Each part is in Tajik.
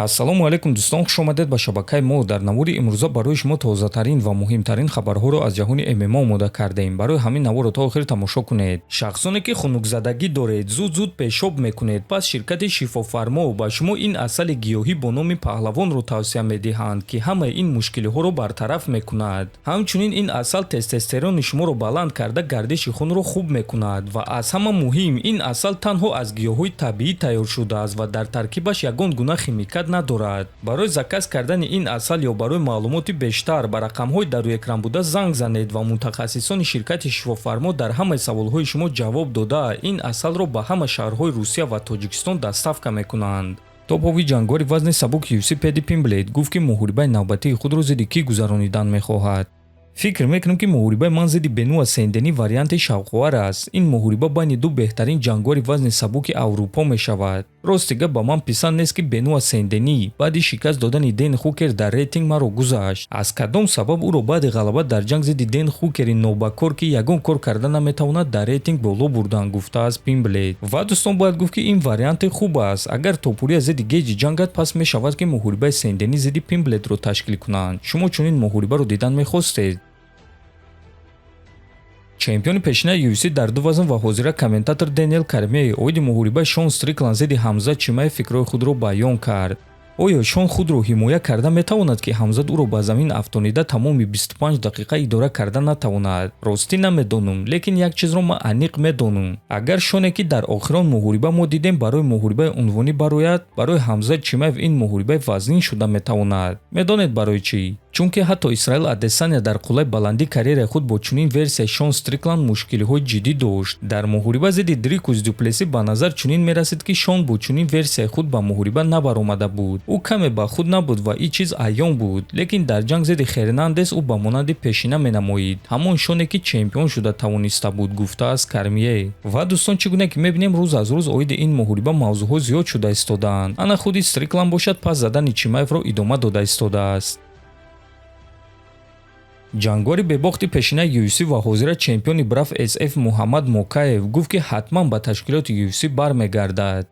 ассалому алайкум дӯстон, хуш омадед ба шабакаи мо. Дар навори имрӯза барои шумо тозатарин ва муҳимтарин хабарҳоро аз ҷаҳони ММА омода кардаем. Барои ҳамин наворро то охир тамошо кунед. Шахсоне ки хунукзадагӣ доред, зуд пешоб мекунед, пас ширкати Шифофармо ба шумо ин асали гиёҳӣ бо номи Паҳлавонро тавсия медиҳанд, ки ҳамаи ин мушкилиҳоро бартараф мекунад. Ҳамчунин ин асал тестостерони шуморо баланд карда гардиши хунро хуб мекунад ва аз ҳама муҳим, ин асал танҳо аз гиёҳҳои табиӣ тайёр шудааст ва дар таркибаш ягон гуна химикат надорад. Барои заказ кардани ин асал ё барои маълумоти бештар ба рақамҳои дар рӯи экран буда занг занед ва мутахассисони ширкати Шифофармо дар ҳамаи саволҳои шумо ҷавоб дода, ин асалро ба ҳама шаҳрҳои Русия ва Тоҷикистон доставка мекунанд. Топови ҷангори вазни сабук UFC Педи Пимблейд гуфт, ки муҳорибаи навбатии худро зидди кӣ гузаронидан мехоҳад. фикр мекунам, ки муҳорибаи ман зидди Бенуа Сен-Дени варианти шавқовар аст. Ин муҳориба байни ду беҳтарин ҷангори вазни сабуки Аврупо мешавад. Ростига ба ман писанд нест, ки Бенуа Сен-Дени баъди шикаст додани Дэн Хукер дар рейтинг маро гузашт. Аз кадом сабаб ӯро баъди ғалаба дар ҷанг зидди Дэн Хукери нобакор, ки ягон кор карда наметавонад, дар рейтинг боло бурдан, гуфтааст Пимблейд. Ва дӯстон, бояд гуфт, ки ин варианти хуб аст. Агар Топурия зидди Геҷи ҷангад, пас мешавад, ки муҳорибаи Сен-Дени зидди Пимблейдро ташкил кунанд. Шумо чунин муҳорибаро дидан мехостед? чемпиони пешинаи UFC дар ду вазн ва ҳозира комментатор Дэниел Кормей оиди муҳорибаи Шон Стрикланд зидди Ҳамзат Чимаев фикрҳои худро баён кард. оё Шон худро ҳимоя карда метавонад, ки Ҳамзат ӯро ба замин афтонида тамоми 25 дақиқа идора карда натавонад? Ростӣ намедонам, лекин як чизро ман аниқ медонам. Агар Шоне, ки дар охирон муҳориба мо дидем, барои муҳорибаи унвонӣ барояд, барои Ҳамзат Чимаев ин муҳорибаи вазнин шуда метавонад. Медонед барои чӣ? чунки ҳатто Исраил Адесаня дар қулаи баландии карьераи худ бо чунин версияи Шон Стрикланд мушкилиҳои ҷиддӣ дошт. Дар муҳориба зидди Дрикус Дюплеси ба назар чунин мерасид, ки Шон бо чунин версияи худ ба муҳориба набаромада буд. Ӯ каме ба худ набуд ва ин чиз аён буд, лекин дар ҷанг зидди Хернандес ӯ ба монанди пешина менамоид. Ҳамон Шоне, ки чемпион шуда тавониста буд, гуфтааст Кармие. Ва дӯстон, чӣ гуна ки мебинем рӯз аз рӯз оиди ин муҳориба мавзӯъҳо зиёд шуда истодаанд. Ана худи Стрикланд бошад, пас задани Чимаевро идома дода истодааст. ҷангори бебохти пешинаи UFC ва ҳозира чемпиони браф SF Муҳаммад Мокаев гуфт, ки ҳатман ба ташкилоти UFC бармегардад.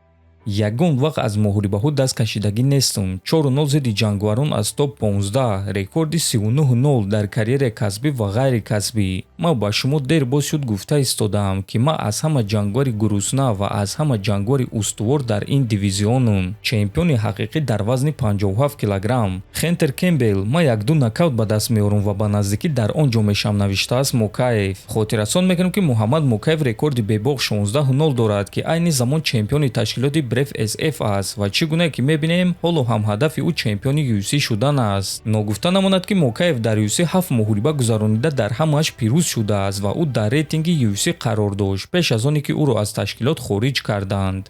ягон вақт аз муҳорибаҳо даст кашидагӣ нестум. 4-0 зидди ҷангварон аз топ 15, рекорди 39-0 дар карьераи касбӣ ва ғайри касбӣ. ман ба шумо дер боз шуд гуфта истодаам, ки ман аз ҳама ҷангвари гурусна ва аз ҳама ҷангвари устувор дар ин дивизионум. чемпиони ҳақиқӣ дар вазни 57 килограмм. Хентер Кембел: ман як-ду нокаут ба даст меорам ва ба наздикӣ дар он ҷо мешавам, навиштааст Мокаев. хотиррасон мекунем, ки Муҳаммад Мокаев рекорди бебоғ 16-0 дорад, ки айни замон чемпиони ташкилоти Бреф SF аст ва чӣ гуна ки мебинем, ҳоло ҳам ҳадафи ӯ чемпиони UFC шудан аст. ногуфта намонад, ки Мокаев дар UFC 7 муҳориба гузаронида дар ҳамааш пирӯз шудааст ва ӯ дар рейтинги UFC қарор дошт, пеш аз оне ки ӯро аз ташкилот хориҷ карданд.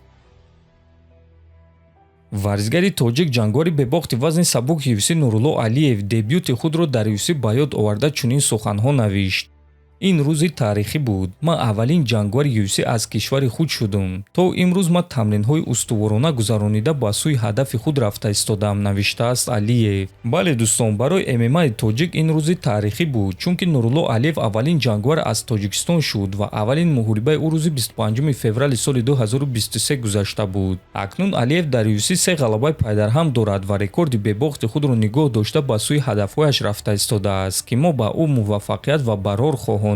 варзигари тоҷик ҷангори бебохти вазни сабук UFC Нурулло Алиев дебюти худро дар UFC ба ёд оварда чунин суханҳо навишт: ин рӯзи таърихӣ буд. ман аввалин ҷангвари UFC аз кишвари худ шудам. то имрӯз ман тамринҳои устуворона гузаронида ба сӯи ҳадафи худ рафта истодам, навиштааст Алиев. бале дӯстон, барои ММАи тоҷик ин рӯзи таърихӣ буд, чунки Нурулло Алиев аввалин ҷангвар аз Тоҷикистон шуд ва аввалин муҳорибаи ӯ рӯзи 25 феврали соли 2023 гузашта буд. акнун Алиев дар UFC 3 ғалабаи пайдарҳам дорад ва рекорди бебохти худро нигоҳ дошта ба сӯи ҳадафҳояш рафта истодааст, ки мо ба ӯ муваффақият ва барор хоҳонем.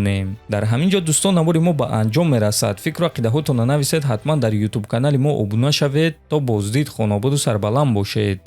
дар ҳамин ҷо дӯстон, навори мо ба анҷом мерасад. фикру ақидаҳотонро нависед, ҳатман дар YouTube канали мо обуна шавед. то боздид, хонободу сарбаланд бошед.